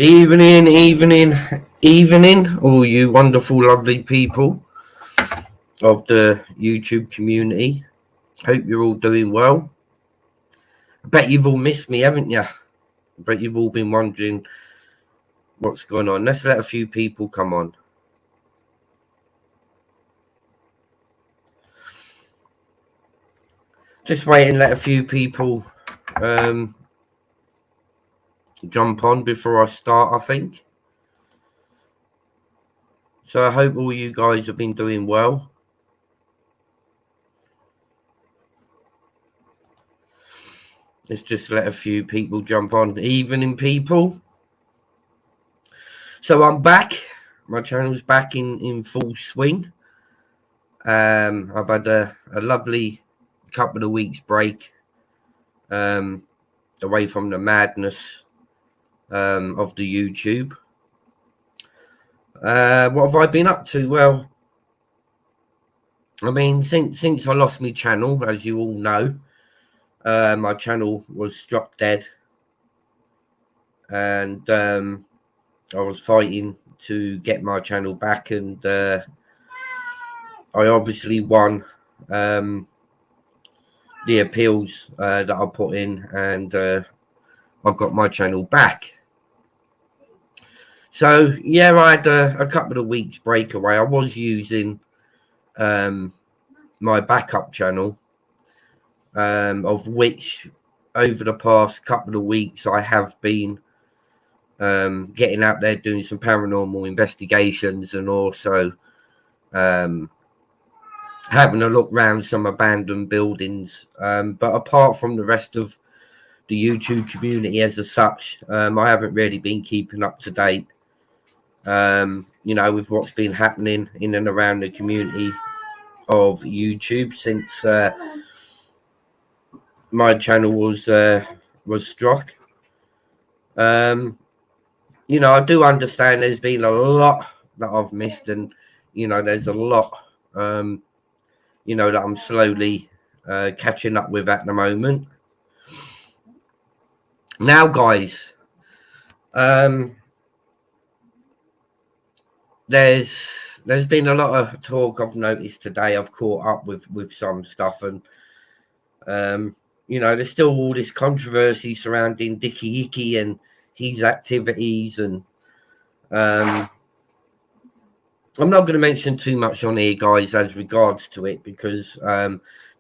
Evening, all you wonderful, lovely people of the YouTube community. Hope you're all doing well. I bet you've all missed me, haven't you? I bet you've all been wondering what's going on. Let's let a few people come on. Just wait and let a few people jump on before I start, I think. So I hope all you guys have been doing well. Let's just let a few people jump on. Evening, people. So I'm back. My channel's back in full swing. I've had a lovely couple of weeks break away from the madness of the YouTube. What have I been up to? Well, I mean, since I lost my channel, as you all know, my channel was struck dead, and I was fighting to get my channel back, and I obviously won the appeals that I put in, and I've got my channel back. So yeah, I had a couple of weeks breakaway. I was using my backup channel, of which over the past couple of weeks I have been getting out there doing some paranormal investigations, and also having a look around some abandoned buildings. But apart from the rest of the YouTube community as such, I haven't really been keeping up to date, with what's been happening in and around the community of YouTube since my channel was struck. I do understand there's been a lot that I've missed, and there's a lot that I'm slowly catching up with at the moment. Now, guys, there's been a lot of talk I've noticed today. I've caught up with some stuff, and there's still all this controversy surrounding Dickie Hickey and his activities, and I'm not going to mention too much on here, guys, as regards to it, because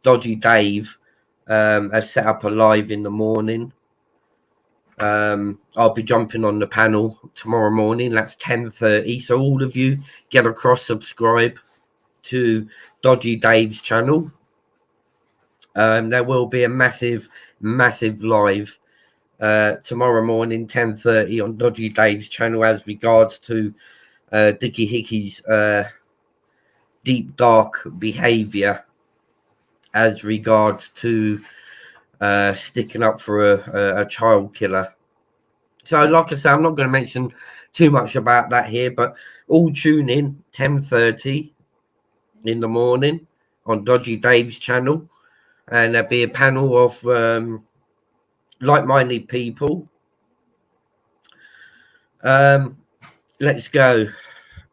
Dodgy Dave has set up a live in the morning. I'll be jumping on the panel tomorrow morning. That's 10:30. So all of you get across, subscribe to Dodgy Dave's channel. There will be a massive live tomorrow morning, 10:30, on Dodgy Dave's channel, as regards to Dickie Hickey's deep dark behavior as regards to sticking up for a child killer. So like I say, I'm not going to mention too much about that here, but all tune in 10:30 in the morning on Dodgy Dave's channel, and there'll be a panel of like-minded people. Let's go.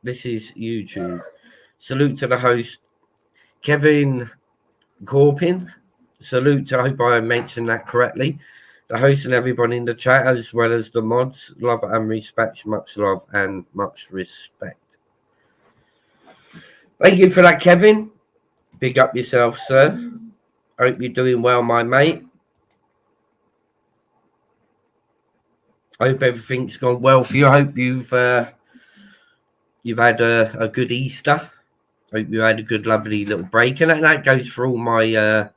This is YouTube. Salute to the host, Kevin Corpin. Salute to, I hope I mentioned that correctly, the host and everybody in the chat, as well as the mods. Love and respect. Much love and much respect. Thank you for that, Kevin. Big up yourself, sir. Hope you're doing well, my mate. I hope everything's gone well for you. I hope you've had a good Easter. Hope you had a good, lovely little break, and that goes for all my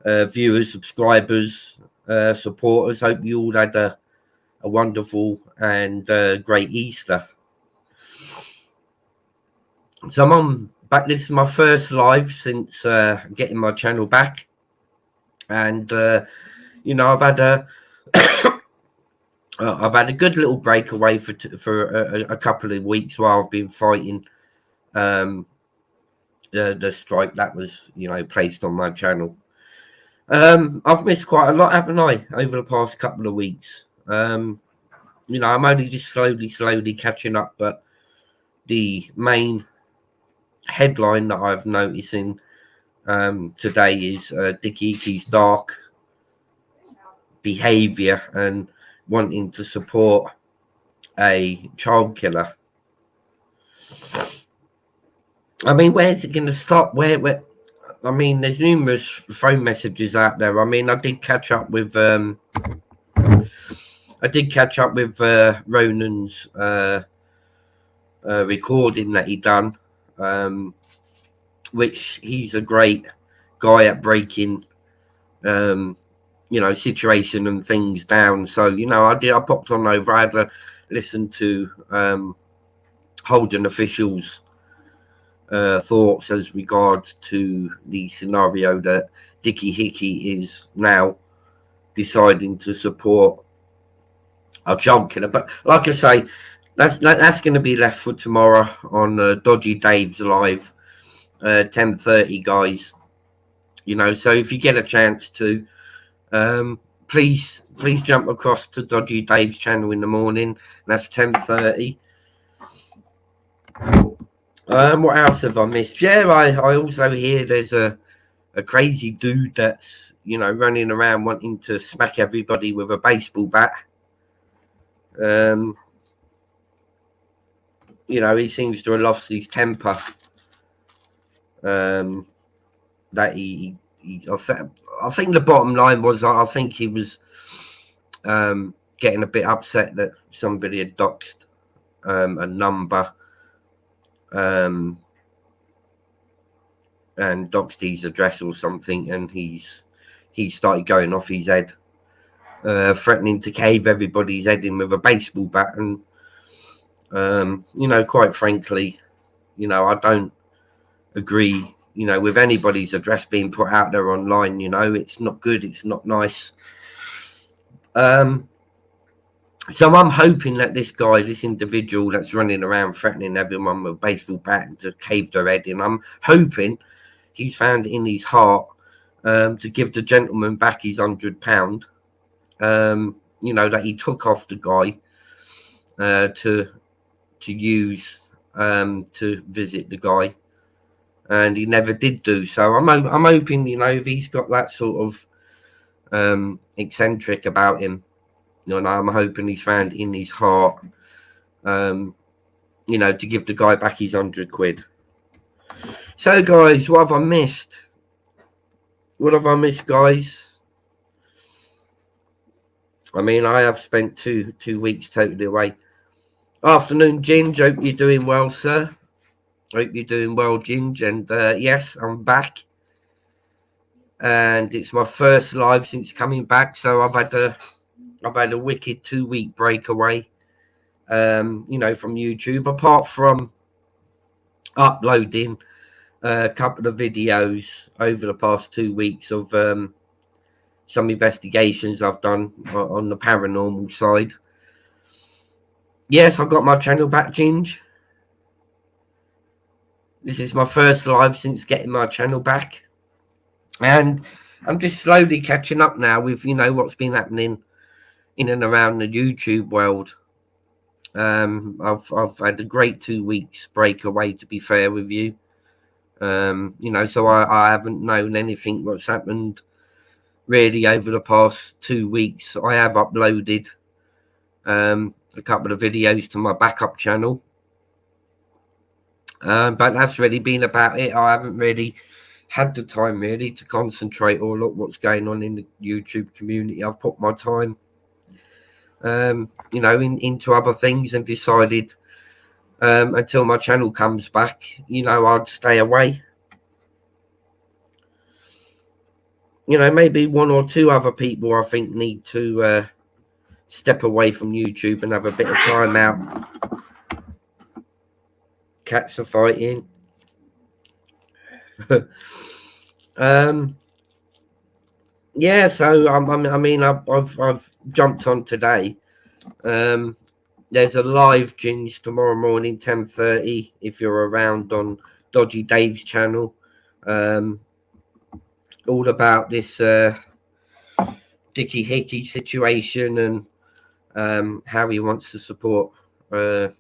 viewers, subscribers, supporters. Hope you all had a wonderful and great Easter. So I'm on back. This is my first live since getting my channel back, and I've had a I've had a good little breakaway for a couple of weeks while I've been fighting the strike that was placed on my channel. I've missed quite a lot, haven't I, over the past couple of weeks? you know, I'm only just slowly catching up, but the main headline that I've noticing today is Dickie Hickey's dark behaviour and wanting to support a child killer. I mean, where's it going to stop? Where? I mean, there's numerous phone messages out there. I mean, I did catch up with Ronan's recording that he done, which he's a great guy at breaking, you know, situation and things down. So, you know, I popped on over. I had to listen to Holden officials' thoughts as regards to the scenario that Dickie Hickey is now deciding to support a child killer. But like I say, that's going to be left for tomorrow on Dodgy Dave's live, 10:30, guys. You know, so if you get a chance to, please jump across to Dodgy Dave's channel in the morning. That's 10:30. What else have I missed? Yeah, I also hear there's a crazy dude that's, you know, running around wanting to smack everybody with a baseball bat. You know, he seems to have lost his temper. That I think the bottom line was, I think he was getting a bit upset that somebody had doxed a number and doxed his address or something, and he started going off his head, threatening to cave everybody's head in with a baseball bat. And you know, quite frankly, you know, I don't agree, you know, with anybody's address being put out there online. You know, it's not good, it's not nice. So I'm hoping that this guy, this individual that's running around threatening everyone with a baseball bat to cave their head in, I'm hoping he's found it in his heart to give the gentleman back his £100. You know, that he took off the guy to use to visit the guy, and he never did do so. I'm hoping, you know, if he's got that sort of eccentric about him, you know, I'm hoping he's found in his heart, you know, to give the guy back his £100. So, guys, what have I missed? What have I missed, guys? I mean, I have spent two weeks totally away. Afternoon, Ginge. Hope you're doing well, sir. Hope you're doing well, Ginge. And yes, I'm back. And it's my first live since coming back. So I've had a wicked 2-week break away, you know, from YouTube. Apart from uploading a couple of videos over the past 2 weeks of some investigations I've done on the paranormal side. Yes, I got my channel back, Ginge. This is my first live since getting my channel back, and I'm just slowly catching up now with, you know, what's been happening in and around the YouTube world. I've had a great 2 weeks break away, to be fair with you. You know, so I haven't known anything what's happened really over the past 2 weeks. I have uploaded a couple of videos to my backup channel, but that's really been about it. I haven't really had the time really to concentrate or look what's going on in the YouTube community. I've put my time you know, into other things, and decided until my channel comes back, you know, I'd stay away. You know, maybe one or two other people I think need to step away from YouTube and have a bit of time out. Cats are fighting. Yeah, so I mean, I've jumped on today. There's a live Ginge tomorrow morning, 10:30, if you're around on Dodgy Dave's channel. All about this Dickie Hickey situation, and how he wants to support the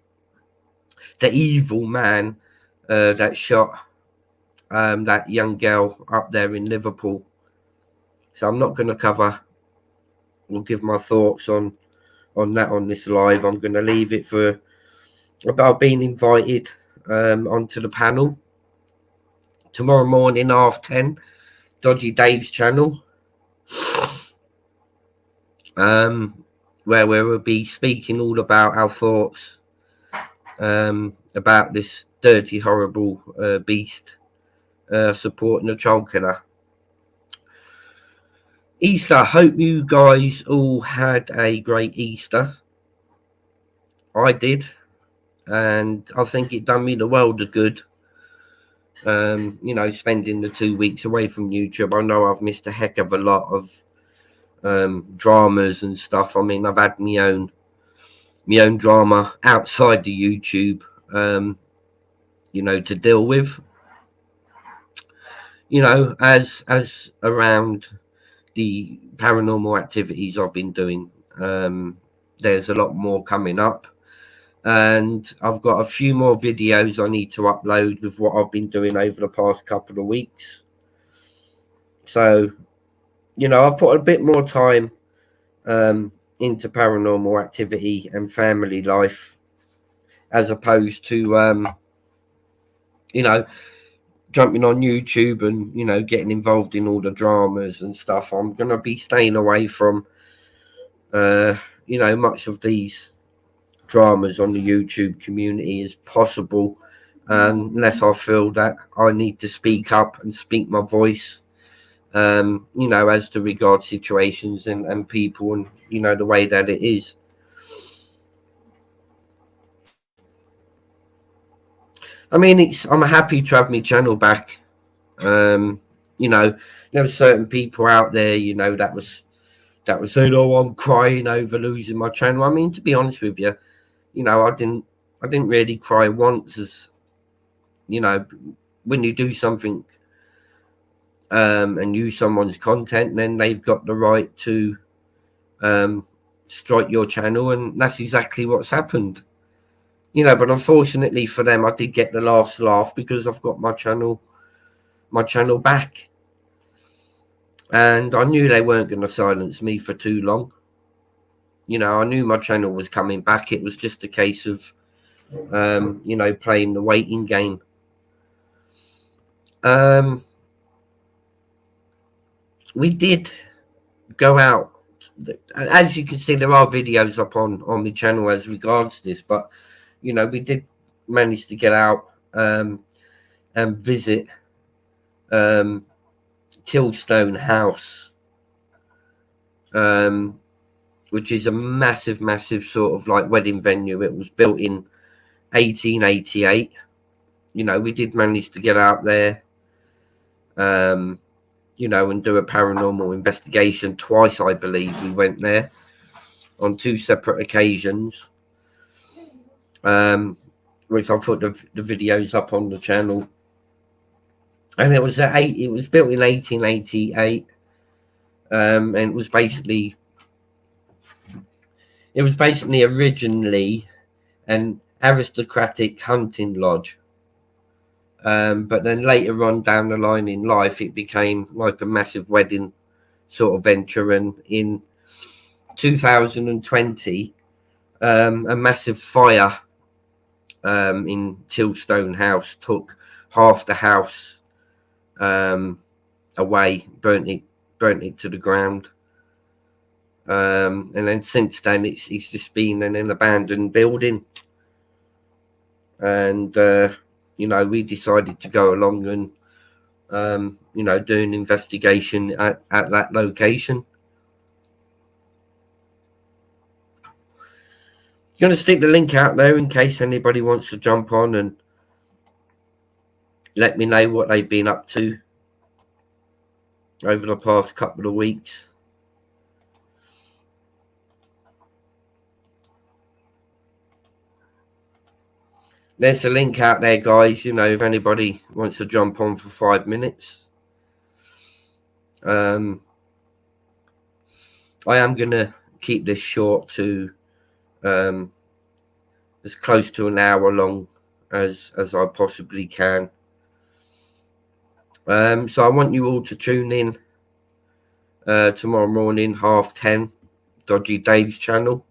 evil man that shot that young girl up there in Liverpool. So I'm not going to cover or give my thoughts on that on this live. I'm going to leave it for about being invited onto the panel tomorrow morning, 10:30, Dodgy Dave's channel, where we will be speaking all about our thoughts about this dirty, horrible beast supporting a child killer. Easter. Hope you guys all had a great Easter. I did, and I think it done me the world of good. You know, spending the 2 weeks away from YouTube. I know I've missed a heck of a lot of dramas and stuff. I mean, I've had my own drama outside the YouTube, you know, to deal with. You know, as around the paranormal activities I've been doing, there's a lot more coming up, and I've got a few more videos I need to upload with what I've been doing over the past couple of weeks. So, you know, I've put a bit more time into paranormal activity and family life, as opposed to you know, jumping on YouTube and, you know, getting involved in all the dramas and stuff. I'm going to be staying away from you know, much of these dramas on the YouTube community as possible, unless I feel that I need to speak up and speak my voice, you know, as to regard situations and people and, you know, the way that it is. I mean, I'm happy to have my channel back. You know, there were certain people out there, you know, that was saying, "Oh, I'm crying over losing my channel." I mean, to be honest with you, you know, I didn't really cry once. As you know, when you do something and use someone's content, then they've got the right to strike your channel, and that's exactly what's happened. You know, but unfortunately for them, I did get the last laugh because I've got my channel back, and I knew they weren't going to silence me for too long. You know, I knew my channel was coming back. It was just a case of you know, playing the waiting game. We did go out. As you can see, there are videos up on my channel as regards this, but you know, we did manage to get out and visit Tilstone House, which is a massive sort of like wedding venue. It was built in 1888. You know, we did manage to get out there, you know, and do a paranormal investigation twice. I believe we went there on 2 separate occasions, which I'll put the videos up on the channel. And it was built in 1888, and it was basically originally an aristocratic hunting lodge. But then later on down the line in life, it became like a massive wedding sort of venture. And in 2020, a massive fire in Tilstone House took half the house away, burnt it to the ground. And then since then, it's just been an abandoned building. And you know, we decided to go along and you know, do an investigation at that location. Going to stick the link out there in case anybody wants to jump on and let me know what they've been up to over the past couple of weeks. There's a link out there, guys. You know, if anybody wants to jump on for 5 minutes. I am going to keep this short to as close to an hour long as I possibly can. So I want you all to tune in tomorrow morning, 10:30, Dodgy Dave's channel,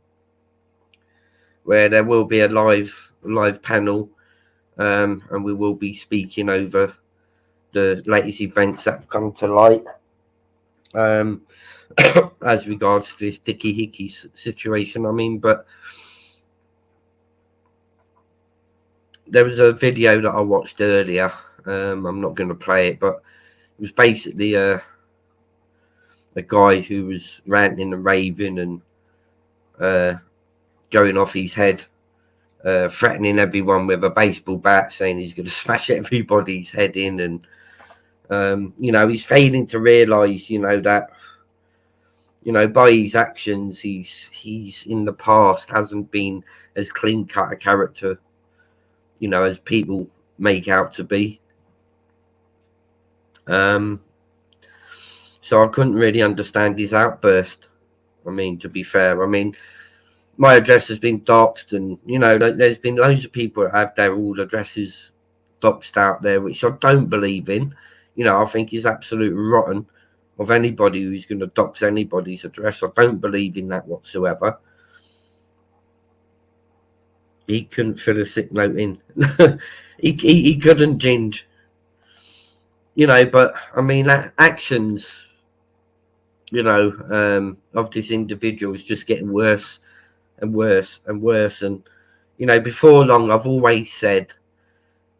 where there will be a live panel, and we will be speaking over the latest events that have come to light, as regards to this Dickie Hickey situation. I mean, but there was a video that I watched earlier. I'm not going to play it, but it was basically a guy who was ranting and raving and going off his head, threatening everyone with a baseball bat, saying he's going to smash everybody's head in. And, he's failing to realise, that, by his actions, he's in the past hasn't been as clean-cut a character, as people make out to be. So I couldn't really understand his outburst. I mean, to be fair, my address has been doxed, and there's been loads of people that have their old addresses doxed out there, which I don't believe in. I think is absolute rotten of anybody who's going to dox anybody's address. I don't believe in that whatsoever. He couldn't fill a sick note in. he couldn't ginge. But actions, of this individual is just getting worse and worse and worse. And, before long, I've always said,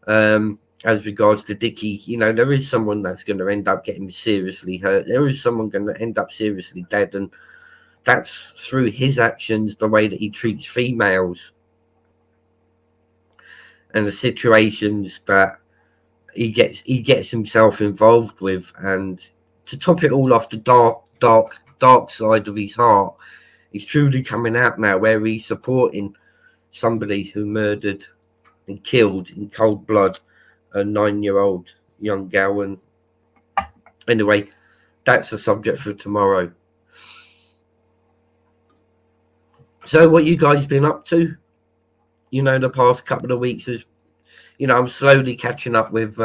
as regards to Dickie, there is someone that's going to end up getting seriously hurt. There is someone going to end up seriously dead. And that's through his actions, the way that he treats females and the situations that he gets himself involved with. And to top it all off, the dark side of his heart is truly coming out now, where he's supporting somebody who murdered and killed in cold blood a 9-year-old young girl. And anyway, that's the subject for tomorrow. So what you guys been up to, the past couple of weeks? Is I'm slowly catching up with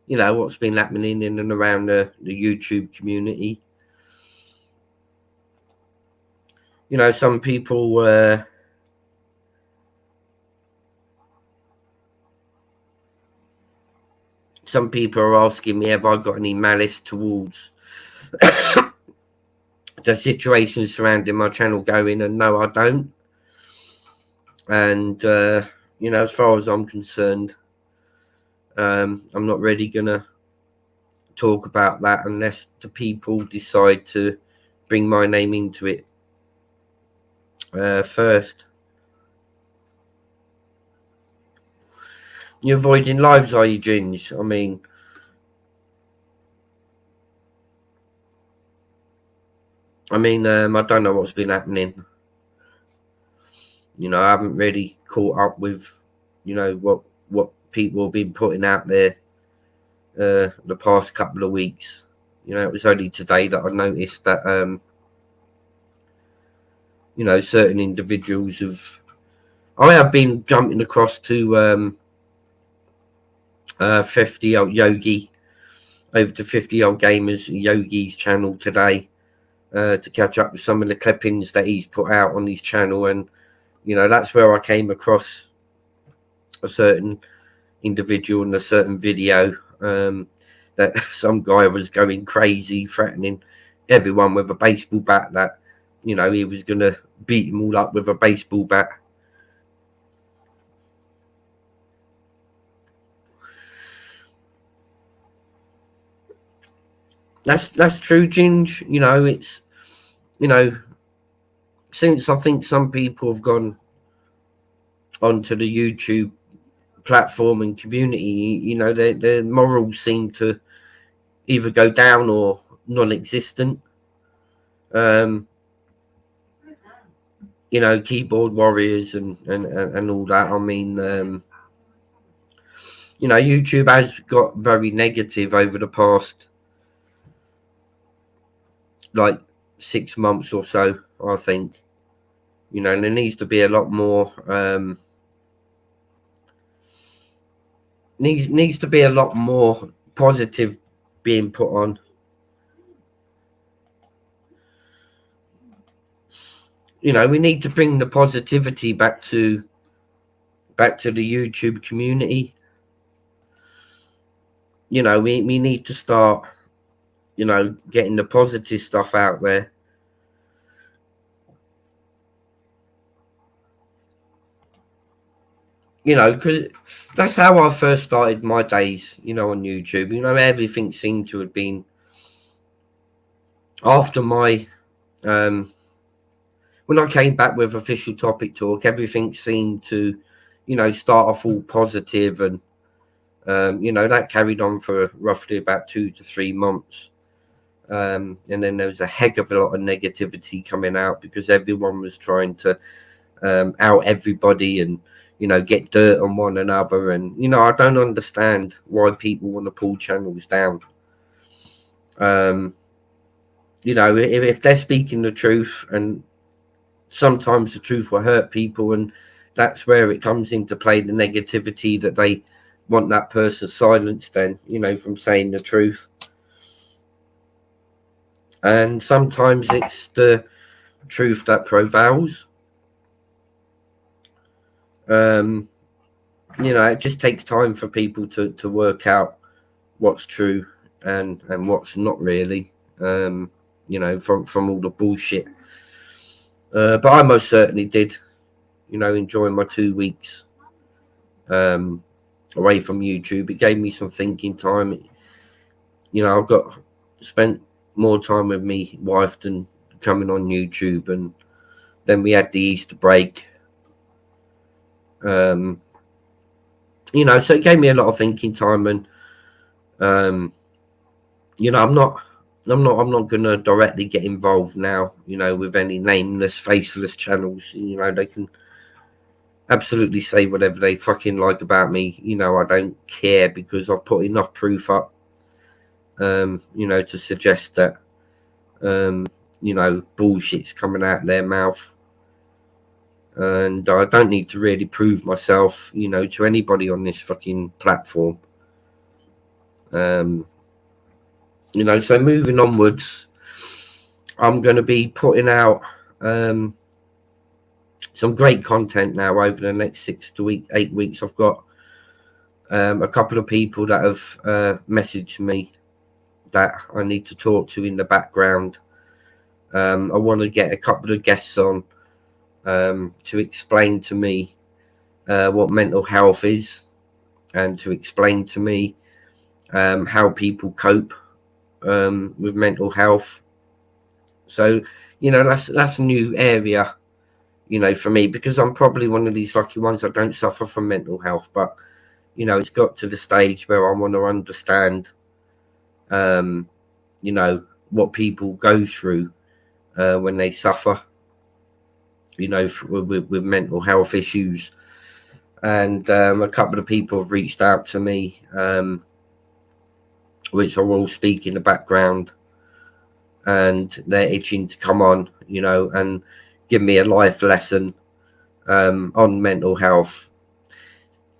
what's been happening in and around the YouTube community. Some people are asking me, have I got any malice towards the situation surrounding my channel going, and no, I don't. And as far as I'm concerned, I'm not really gonna talk about that unless the people decide to bring my name into it first. You're avoiding lives, are you, Ginge? I don't know what's been happening. I haven't really caught up with, what people have been putting out there the past couple of weeks. It was only today that I noticed that, certain individuals I have been jumping across to 50-old Yogi, over to 50-old Gamers Yogi's channel today, to catch up with some of the clippings that he's put out on his channel. And that's where I came across a certain individual in a certain video, that some guy was going crazy, threatening everyone with a baseball bat, that he was going to beat them all up with a baseball bat. That's true, Ginge. It's since I think some people have gone onto the YouTube platform and community, their morals seem to either go down or non-existent. Keyboard warriors and all that. YouTube has got very negative over the past 6 months or so, I think. You know, there needs to be a lot more needs to be a lot more positive being put on. You know, we need to bring the positivity back to the YouTube community. You know, we need to start, you know, getting the positive stuff out there. You know, because that's how I first started my days, you know, on YouTube. You know, everything seemed to have been after my when I came back with official topic talk, everything seemed to, you know, start off all positive, and you know, that carried on for roughly about 2 to 3 months. And then there was a heck of a lot of negativity coming out because everyone was trying to out everybody and, you know, get dirt on one another. And, you know, I don't understand why people want to pull channels down. You know, if they're speaking the truth, and sometimes the truth will hurt people, and that's where it comes into play, the negativity that they want that person silenced, then, you know, from saying the truth. And sometimes it's the truth that prevails. You know, it just takes time for people to work out what's true and what's not really, you know, from all the bullshit. But I most certainly did, you know, enjoy my 2 weeks away from YouTube. It gave me some thinking time. You know, I've spent more time with me wife than coming on YouTube, and then we had the Easter break. You know, so it gave me a lot of thinking time, and you know, I'm not gonna directly get involved now, you know, with any nameless, faceless channels. You know, they can absolutely say whatever they fucking like about me. You know, I don't care, because I've put enough proof up, you know, to suggest that, you know, bullshit's coming out of their mouth. And I don't need to really prove myself, you know, to anybody on this fucking platform. You know, so moving onwards, I'm going to be putting out some great content now over the next 6 to 8 weeks. I've got a couple of people that have messaged me that I need to talk to in the background. I want to get a couple of guests on to explain to me what mental health is, and to explain to me how people cope with mental health. So, you know, that's a new area, you know, for me, because I'm probably one of these lucky ones that don't suffer from mental health. But, you know, it's got to the stage where I want to understand, you know, what people go through when they suffer, you know, with mental health issues. And a couple of people have reached out to me, which I will speak in the background, and they're itching to come on, you know, and give me a life lesson on mental health.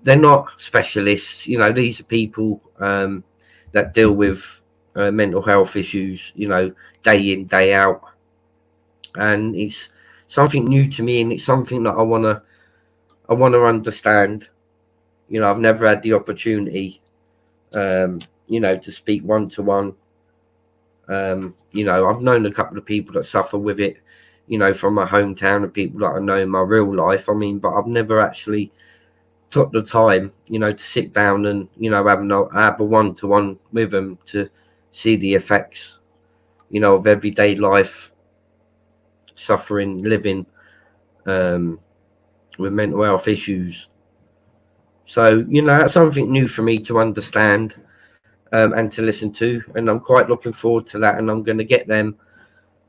They're not specialists, you know, these are people that deal with mental health issues, you know, day in, day out. And it's something new to me, and it's something that I want to understand. You know, I've never had the opportunity, you know, to speak one-to-one. You know, I've known a couple of people that suffer with it, you know, from my hometown, and people that I know in my real life. I mean, but I've never actually took the time, you know, to sit down and, you know, have a one-to-one with them to see the effects, you know, of everyday life, suffering, living with mental health issues. So, you know, that's something new for me to understand and to listen to, and I'm quite looking forward to that, and I'm going to get them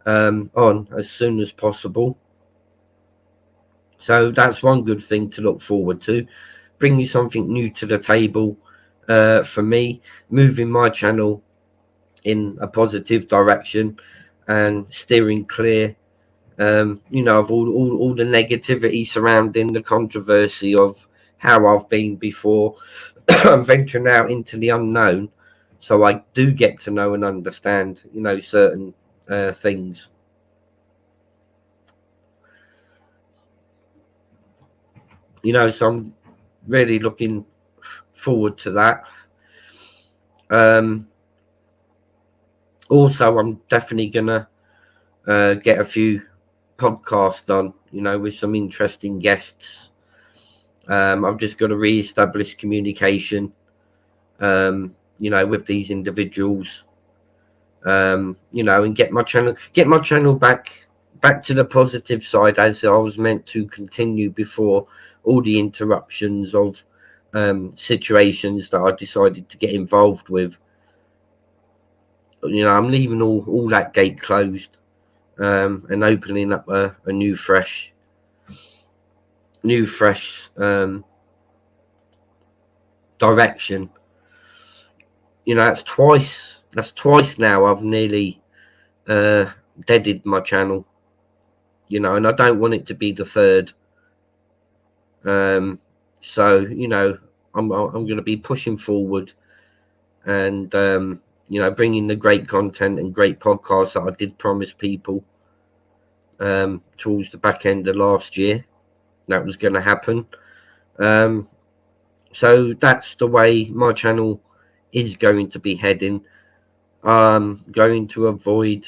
on as soon as possible. So that's one good thing to look forward to, bringing something new to the table for me, moving my channel in a positive direction, and steering clear You know, of all the negativity surrounding the controversy of how I've been before. I'm venturing out into the unknown, so I do get to know and understand, you know, certain things. You know, so I'm really looking forward to that. Also, I'm definitely gonna get a few podcasts done, you know, with some interesting guests. I've just got to re-establish communication, you know, with these individuals, you know, and get my channel back to the positive side, as I was meant to continue before all the interruptions of situations that I decided to get involved with. You know, I'm leaving all that gate closed, and opening up a new fresh direction. You know, that's twice now I've nearly deaded my channel, you know, and I don't want it to be the third. So, you know, I'm going to be pushing forward, and you know, bringing the great content and great podcasts that I did promise people towards the back end of last year. That was going to happen. So that's the way my channel is going to be heading. Going to avoid,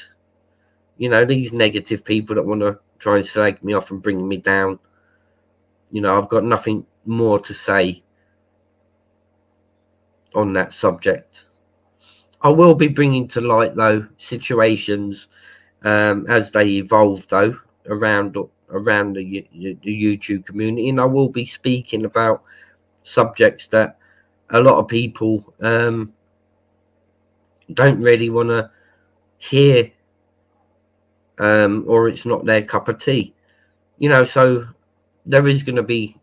you know, these negative people that want to try and slag me off and bring me down. You know, I've got nothing more to say on that subject. I will be bringing to light, though, situations as they evolve, though, around the YouTube community, and I will be speaking about subjects that a lot of people don't really want to hear, or it's not their cup of tea, you know. So there is going to be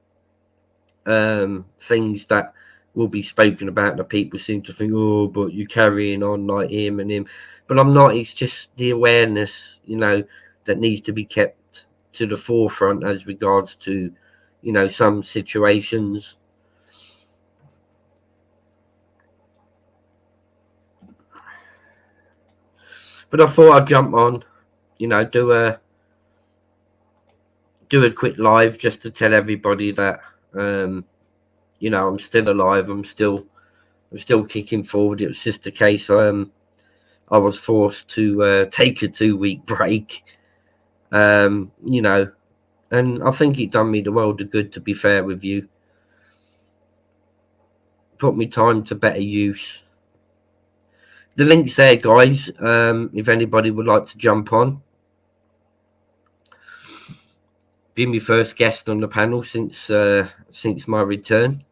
things that will be spoken about that people seem to think, oh, but you're carrying on like him and him. But I'm not. It's just the awareness, you know, that needs to be kept to the forefront as regards to, you know, some situations. But I thought I'd jump on, you know, do a quick live just to tell everybody that you know, I'm still alive. I'm still kicking forward. It was just a case I was forced to take a 2-week break, you know, and I think it done me the world of good, to be fair with you. Put me time to better use. The link's there, guys, if anybody would like to jump on. Be my first guest on the panel since my return.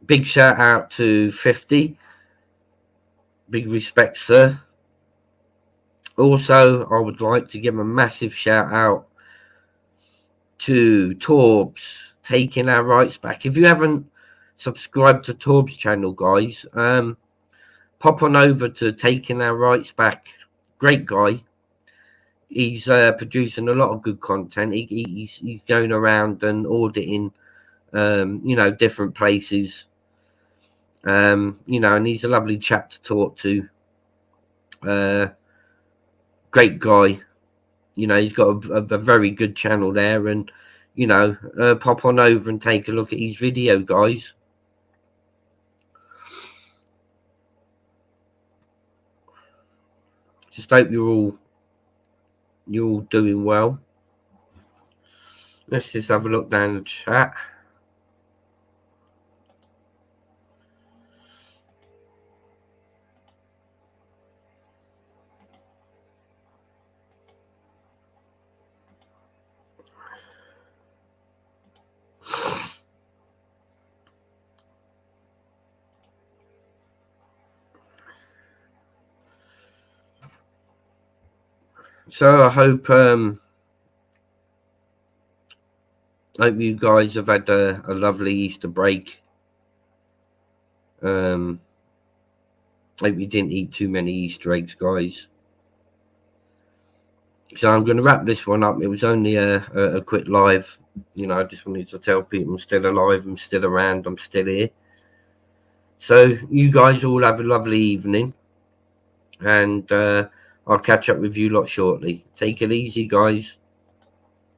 Big shout out to 50. Big respect, sir. Also, I would like to give a massive shout out to Torbs, taking our rights back. If you haven't subscribed to Torbs' channel, guys, pop on over to Taking Our Rights Back. Great guy. He's producing a lot of good content. He's going around and auditing, you know, different places. You know, and he's a lovely chap to talk to. Great guy. You know, he's got a very good channel there, and you know, pop on over and take a look at his video, guys. Just hope you're all doing well. Let's just have a look down the chat. So I hope you guys have had a lovely Easter break. Hope you didn't eat too many Easter eggs, guys. So I'm going to wrap this one up. It was only a quick live. You know, I just wanted to tell people I'm still alive, I'm still around, I'm still here. So you guys all have a lovely evening, and I'll catch up with you lot shortly. Take it easy, guys.